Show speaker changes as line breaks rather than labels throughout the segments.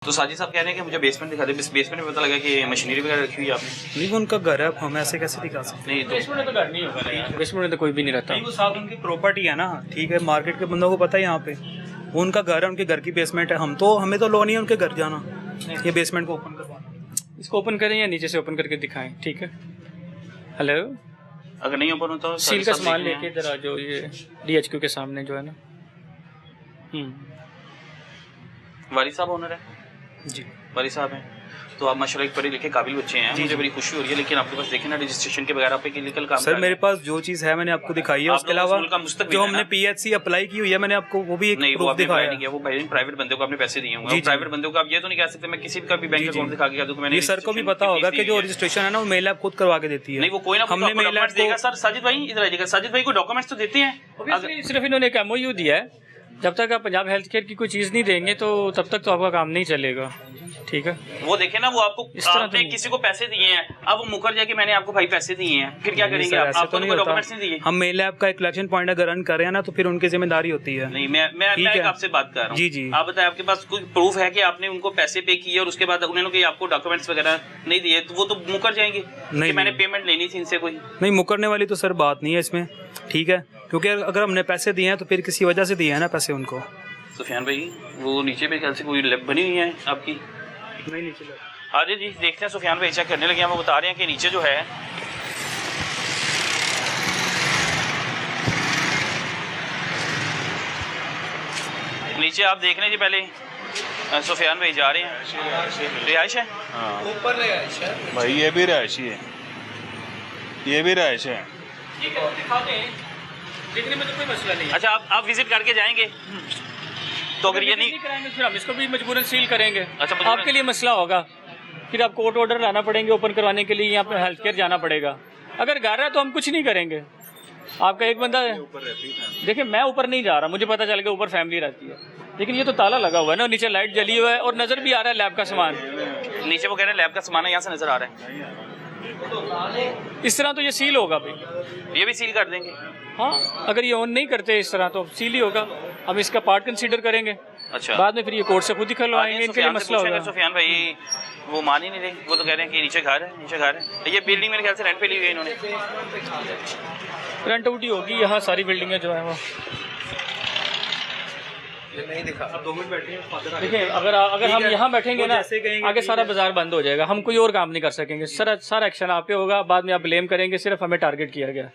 तो साजिद साहब कह रहे हैं कि मुझे बेसमेंट दिखा दे। बेसमेंट में पता लगा कि मशीनरी वगैरह रखी हुई है आपने।
नहीं, वो उनका घर है, हम ऐसे कैसे दिखा सकते
नहीं तो
बेसमेंट में तो घर नहीं होगा ना, बेसमेंट में तो कोई भी नहीं रहता।
नहीं, वो साथ उनकी प्रॉपर्टी है ना, ठीक है, मार्केट के बंदों को पता है यहाँ पे वो उनका घर है, उनके घर की बेसमेंट है। हमें तो लो नहीं है उनके घर जाना, ये बेसमेंट को ओपन करवाना।
इसको ओपन करें या नीचे से ओपन करके दिखाएं? ठीक है। हेलो,
अगर नहीं ओपन होता
सील का सामान लेके इधर आ जाओ, ये DHQ के सामने जो है ना।
वाली साहब ओनर है
जी,
वाली साहब हैं। तो आप माशाल्लाह एक पढ़े लिखे काबिल बच्चे हैं, मुझे बड़ी खुशी हो रही है। लेकिन आपके पास देखें ना, रजिस्ट्रेशन के बगैर आप एक इलीगल काम
सर मेरे पास जो चीज़ है मैंने आपको दिखाई है, उसके अलावा जो हमने PHC अप्लाई की हुई है मैंने आपको वो भी एक प्रूफ दिखाया है।
वो प्राइवेट बंदे को आपने पैसे दिए होंगे, प्राइवेट बंदे को आप ये तो नहीं कह सकते मैं किसी का भी बैंक अकाउंट दिखा के दूं।
ये सर को भी पता होगा कि जो रजिस्ट्रेशन है ना वो मेल ऐप खुद करवा के देती है।
नहीं, वो कोई ना
हमने मेल ऐप
देगा। सर साजिद भाई इधर आइएगा, साजिद भाई को डॉक्यूमेंट्स तो देते हैं।
सिर्फ इन्होंने एक MOU दिया है, जब तक आप पंजाब हेल्थ केयर की कोई चीज़ नहीं देंगे तो तब तक तो आपका काम नहीं चलेगा। ठीक है,
वो देखे ना, वो आपको
इस तरह
आपने किसी को पैसे दिए हैं, अब वो मुकर जाए कि मैंने आपको भाई पैसे दिए हैं, फिर क्या करेंगे आप? आपको तो डॉक्यूमेंट्स नहीं दिए।
हम मेल ऐप का एक कलेक्शन पॉइंट अगर रन कर रहे हैं ना तो फिर उनकी जिम्मेदारी होती है।
नहीं, मैं आपसे बात कर रहा हूँ।
जी जी,
आप बताएं, आपके पास कोई प्रूफ है कि आपने उनको पैसे पे किए और उसके बाद उन्होंने आपको डॉक्यूमेंट्स वगैरह नहीं दिए? तो वो तो मुकर जाएंगे कि मैंने पेमेंट लेनी थी इनसे। कोई
नहीं, मुकरने वाली तो सर बात नहीं है इसमें, ठीक है, क्योंकि अगर हमने पैसे दिए हैं तो फिर किसी वजह से दिए हैं ना पैसे उनको।
सुफियान भाई, वो नीचे पे ख्याल से कोई लैब बनी हुई है आपकी?
नहीं, नीचे
हाँ जी, देखते हैं। सुफियान भाई चेक करने लगे हैं, वो बता रहे हैं कि नीचे जो है नीचे आप देख लें जी। पहले सुफियान भाई जा रहे हैं। रिहाइश है,
ऊपर रिहाइश है भाई, ये भी रिहाइशी है, ये भी रिहाइश है।
ठीक है, दिखा दें, देखने में तो कोई मसला नहीं है।
अच्छा, आप विजिट करके जाएंगे तो अगर ये नहीं
कराएंगे फिर हम इसको भी मजबूरन सील करेंगे।
अच्छा,
आपके लिए मसला होगा, फिर आप कोर्ट ऑर्डर लाना पड़ेंगे ओपन करवाने के लिए, यहाँ पे हेल्थ केयर जाना पड़ेगा। अगर घर है तो हम कुछ नहीं करेंगे। आपका एक बंदा है, देखिए मैं ऊपर नहीं जा रहा, मुझे पता चल गया ऊपर फैमिली रहती है, लेकिन ये तो ताला लगा हुआ है ना, नीचे लाइट जली हुआ है और नज़र भी आ रहा है लैब का सामान।
नीचे वो कह रहे हैं लैब का सामान है, यहाँ से नजर आ रहा है।
इस तरह तो ये सील होगा भाई,
ये भी सील कर देंगे।
हाँ, अगर ये ऑन नहीं करते इस तरह तो सील ही होगा। हम इसका पार्ट कंसीडर करेंगे,
अच्छा,
बाद में फिर ये कोर्ट से खुद ही खलवाएंगे, इनके लिए मसला होगा।
सुफियान भाई वो मान ही नहीं रहे, वो तो कह रहे हैं कि नीचे घर है, नीचे घर है। ये बिल्डिंग मेरे ख्याल से रेंट पे ली हुई है इन्होंने।
रेंट आउट ही होगी, यहाँ सारी बिल्डिंगें जो है वो।
नहीं दिखा,
आप 2 मिनट बैठे हैं।
देखिए, अगर हम यहाँ बैठेंगे ना, आगे सारा बाजार बंद हो जाएगा, हम कोई और काम नहीं कर सकेंगे। सारा एक्शन आप पे होगा, बाद में आप ब्लेम करेंगे सिर्फ हमें टारगेट किया गया।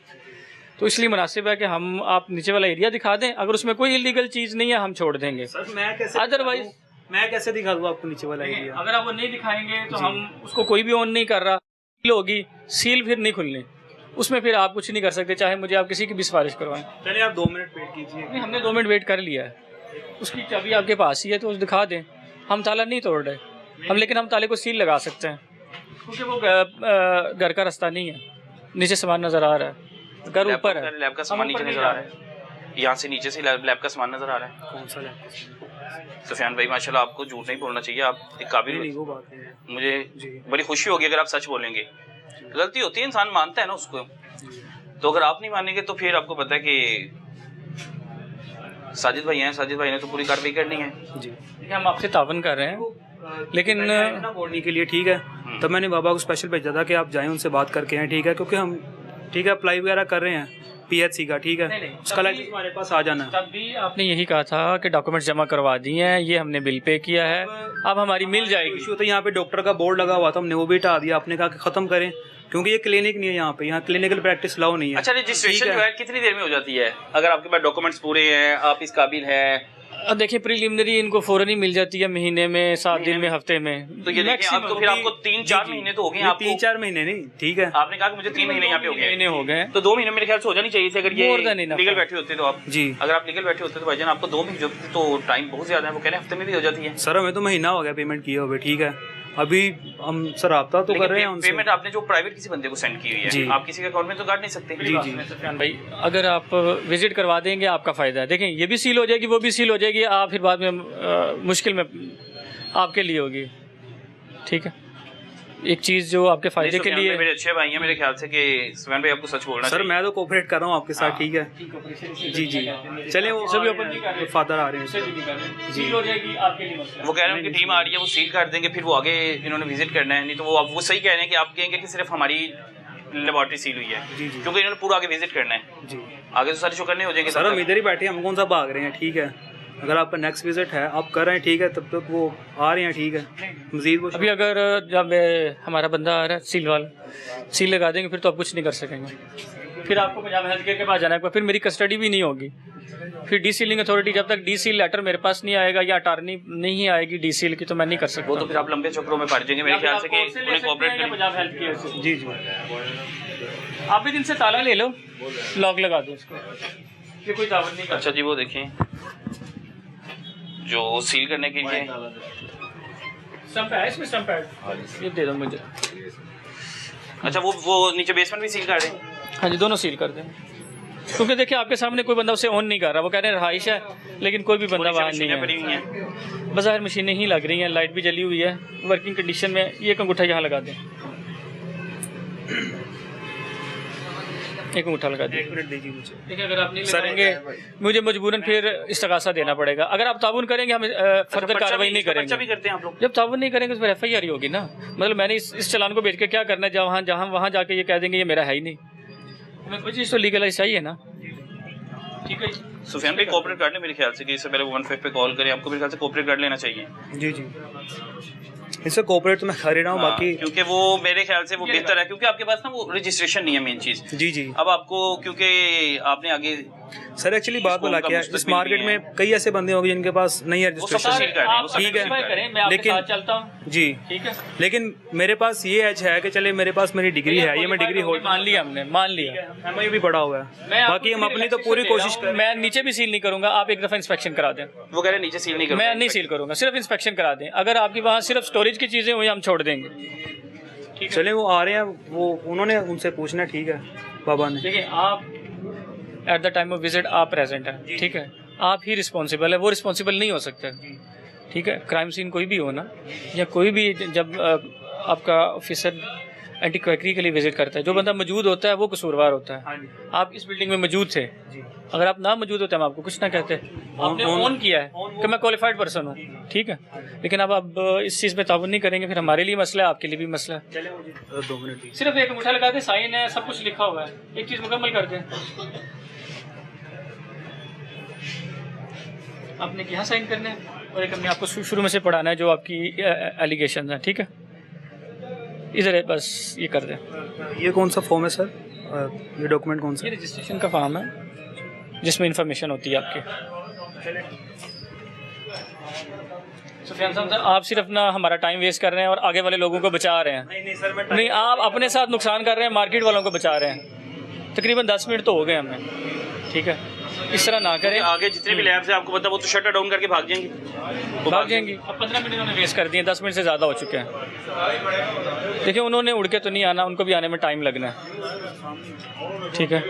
तो इसलिए मुनासिब है कि हम आप नीचे वाला एरिया दिखा दें, अगर उसमें कोई इलीगल चीज़ नहीं है हम छोड़ देंगे। अदरवाइज
मैं कैसे दिखा दूँ आपको नीचे वाला एरिया?
अगर आप वो नहीं दिखाएंगे तो हम उसको कोई भी ऑन नहीं कर रहा, सील होगी, सील फिर नहीं खुलनी, उसमें फिर आप कुछ नहीं कर सकते, चाहे मुझे आप किसी की भी सिफारिश करवाएं।
चलिए आप 2 मिनट वेट कीजिए।
नहीं, हमने 2 मिनट वेट कर लिया है, उसकी चाबी आपके पास ही है तो दिखा दें। हम ताला नहीं तोड़ रहे हम, लेकिन हम ताले को सील लगा सकते हैं क्योंकि वो घर का रास्ता नहीं है। नीचे सामान नज़र आ रहा है, घर ऊपर है,
लैब का सामान नीचे नजर आ रहा है, यहाँ से नीचे से लैब का सामान नजर आ रहा है।
कौन सा लैब?
सुफियान भाई माशाल्लाह, आपको झूठ नहीं बोलना चाहिए, आप एक काबिल।
नहीं, वो बात है।
मुझे बड़ी खुशी होगी अगर आप सच बोलेंगे। गलती होती है, इंसान मानता है ना उसको। तो अगर आप नहीं मानेंगे तो फिर आपको पता है कि साजिद भाई हैं, साजिद भाई ने तो पूरी कार्रवाई करनी है
जी।
हम आपसे तावन कर रहे हैं, लेकिन
ना बोलने के लिए, ठीक है, तब मैंने बाबा को स्पेशल भेजा था कि आप जाएं उनसे बात करके हैं, ठीक है, क्योंकि हम ठीक है अप्लाई वगैरह कर रहे हैं PHC का, ठीक है, उसका लाइसेंस हमारे पास आ जाना है।
तब भी आपने यही कहा था कि डॉक्यूमेंट्स जमा करवा दिए हैं, ये हमने बिल पे किया है, अब हमारी मिल जाएगी।
इशू तो यहाँ पे डॉक्टर का बोर्ड लगा हुआ था, हमने वो भी हटा दिया, आपने कहा कि खत्म करें क्योंकि ये क्लिनिक नहीं है, यहाँ क्लिनिकल प्रैक्टिस लाओ नहीं है।
अच्छा, रजिस्ट्रेशन जो है कितनी देर में हो जाती है अगर आपके पास डॉक्यूमेंट्स पूरे हैं, आप इस काबिल हैं?
देखिए, प्रीलिमिनरी इनको फ़ौरन ही मिल जाती है, महीने में, 7 दिन में, हफ्ते में।
तो ये देखिए, अब तो फिर आपको 3-4 महीने तो हो गए।
3-4 महीने नहीं, ठीक है,
आपने कहा कि मुझे 3 महीने यहाँ पे हो गए,
महीने हो गए,
तो 2 महीने मेरे ख्याल से हो जानी चाहिए थी अगर ये लीगल बैठे होते तो आप
जी।
अगर आप लीगल बैठे होते तो भाईजान आपको 2 महीने तो टाइम बहुत ज्यादा है। वो कह रहे हैं हफ्ते में भी हो जाती है।
सर हमें तो महीना हो गया पेमेंट किए हुए, ठीक है, अभी हम सर रब्ता तो कर रहे हैं उनसे।
पेमेंट आपने जो प्राइवेट किसी बंदे को सेंड की हुई है, आप किसी के अकाउंट में तो काट नहीं सकते।
जी जी
सफियान भाई, अगर आप विजिट करवा देंगे आपका फ़ायदा है। देखें, ये भी सील हो जाएगी, वो भी सील हो जाएगी, आप फिर बाद में मुश्किल में आपके लिए होगी। ठीक है। एक चीज़ जो आपके फायदे के लिए,
मेरे अच्छे भाई हैं मेरे ख्याल से कि सुफियान भाई आपको सच बोलना
सर मैं तो कोऑपरेट कर रहा हूँ आपके साथ, ठीक है जी जी। चले वो
सभी ओपन नहीं कर रहे,
फादर आ रहे हैं,
सील हो जाएगी आपके लिए मसला।
वो कह रहे हैं उनकी टीम आ रही है, वो सील कर देंगे, फिर वो आगे इन्होंने विजिट करना है। नहीं तो वो सही कह रहे हैं कि आप कहेंगे कि सिर्फ हमारी लेबॉर्ट्री सील हुई है, क्योंकि इन्होंने पूरा आगे विजिट करना है जी। आगे तो सारी शो करने हो जाएंगे
सर, हम इधर ही बैठे हैं, हम कौन सा भाग रहे हैं, ठीक है। अगर आपका नेक्स्ट विजिट है आप कर रहे हैं, ठीक है, तब तक वो आ रहे हैं, ठीक है। मजीद वो
अभी अगर जब हमारा बंदा आ रहा है सील वाला, सील लगा देंगे फिर तो आप कुछ नहीं कर सकेंगे। फिर आपको पंजाब हेल्थ केयर के पास जाना है, फिर मेरी कस्टडी भी नहीं होगी। फिर डी सीलिंग अथॉरिटी, जब तक डी सील लेटर मेरे पास नहीं आएगा या अटारनी नहीं आएगी डी सील की, तो मैं नहीं कर सकता।
वो तो फिर आप लंबे चक्रों में पड़ जाएंगे मेरे ख्याल से कि उन्हें कोऑपरेट करें
पंजाब हेल्थ केयर से।
जी जी।
आप भी दिन से ताला ले लो, लॉक लगा दो इसको, ये कोई दावत नहीं करता।
अच्छा जी, वो देखें जो सील करने के लिए
स्टंप है इसमें, स्टंप है, ये दे दो मुझे।
अच्छा, वो नीचे बेसमेंट भी सील कर दें?
हाँ जी, दोनों सील कर दें, क्योंकि देखिए आपके सामने कोई बंदा उसे ऑन नहीं कर रहा। वो कह रहे हैं रहाइश है, लेकिन कोई भी बंदा वहाँ नहीं है। बाहर मशीनें ही लग रही हैं, लाइट भी जली हुई है, वर्किंग कंडीशन में। ये एक अंगूठा यहाँ लगा दें, एक अंगूठा लगा दें।
1 मिनट दीजिए मुझे।
देखिए अगर आप नहीं लगाएंगे मुझे मजबूरन फिर इस्तगासा देना पड़ेगा। अगर आप ताउन करेंगे हम फर्दर कार्रवाई नहीं करेंगे।
भी करते हैं आप लोग?
जब ताउन नहीं करेंगे तो फिर FIR ही होगी ना। मतलब मैंने इस चालान को बेच के क्या करना है, जहाँ वहाँ जाके ये कह देंगे ये मेरा है ही नहीं। हमें कोई चीज़ तो लीगलाइज चाहिए ना, ठीक है।
सुफियान भाई कोऑपरेट कर ले मेरे ख्याल से कि इससे पहले 15 पे कॉल करें, आपको मेरे ख्याल से कोऑपरेट कर लेना चाहिए।
जी जी, इससे कोऑपरेट तो मैं कर ही रहा हूँ, बाकी
क्योंकि वो मेरे ख्याल से वो बेहतर है, क्योंकि आपके पास ना वो रजिस्ट्रेशन नहीं है मेन चीज़।
जी जी।
अब आपको क्योंकि आपने आगे
सर एक्चुअली बात बोला क्या, इस मार्केट में कई ऐसे बंदे होंगे जिनके पास नहीं है रजिस्ट्रेशन, ठीक है, लेकिन जी ठीक है, लेकिन मेरे पास ये एज है कि चले मेरे पास मेरी डिग्री है, ये मैं डिग्री होल्ड
मान लिया, हमने मान लिया,
MIU भी पड़ा हुआ है, बाकी हम अपनी तो पूरी कोशिश करें।
मैं नीचे भी सील नहीं करूंगा, आप एक दफ़ा इंस्पेक्शन करा दें।
वो कह रहे नीचे सील नहीं करूंगा,
मैं नहीं सील करूंगा, सिर्फ इंस्पेक्शन करा दें। अगर आपकी वहाँ सिर्फ स्टोरेज की चीज़ें हुई हम छोड़ देंगे।
चले वो आ रहे हैं, वो उन्होंने उनसे पूछना, ठीक है बाबा ने।
देखिए आप at the time of visit आप प्रेजेंट हैं, ठीक है, आप ही रिस्पॉन्सिबल है, वो रिस्पॉन्सिबल नहीं हो सकता, ठीक है। क्राइम सीन कोई भी हो ना, या कोई भी जब आपका ऑफिसर एंटी क्वैकरी के लिए विजिट करता है, जो बंदा मौजूद होता है वो कसूरवार होता है। आप इस बिल्डिंग में मौजूद थे, अगर आप ना मौजूद होते हम आपको कुछ ना कहते। आपने ऑन किया है कि मैं क्वालिफाइड पर्सन हूँ, ठीक है, लेकिन अब इस चीज़ में ताउन नहीं करेंगे, फिर हमारे लिए मसला है, आपके लिए भी मसला है।
2 मिनट,
सिर्फ एक अंगूठा लगा दे, साइन है, सब कुछ लिखा हुआ है, एक चीज़ मुकम्मल कर दें। आपने यहाँ साइन करना है और एक हमने आपको शुरू में से पढ़ाना है जो आपकी एलिगेशन है, ठीक है। इधर है, बस ये कर दें।
ये कौन सा फॉर्म है सर, ये डॉक्यूमेंट कौन सा?
ये रजिस्ट्रेशन का फॉर्म है जिसमें इंफॉर्मेशन होती है आपकी। सुफियान साहब, आप सिर्फ ना हमारा टाइम वेस्ट कर रहे हैं और आगे वाले लोगों को बचा रहे हैं।
नहीं सर, मैं
नहीं, आप अपने साथ नुकसान कर रहे हैं, मार्केट वालों को बचा रहे हैं। तकरीबन 10 मिनट तो हो गए हमें, ठीक है, इस तरह ना करें।
आगे जितने भी लैब्स हैं आपको पता, वो तो शटर डाउन करके भाग जाएंगी,
भाग जाएंगी। अब 15 मिनट उन्होंने वेस्ट कर दिए, 10 मिनट से ज़्यादा हो चुके हैं। देखिए उन्होंने उड़ के तो नहीं आना, उनको भी आने में टाइम लगना है, ठीक है।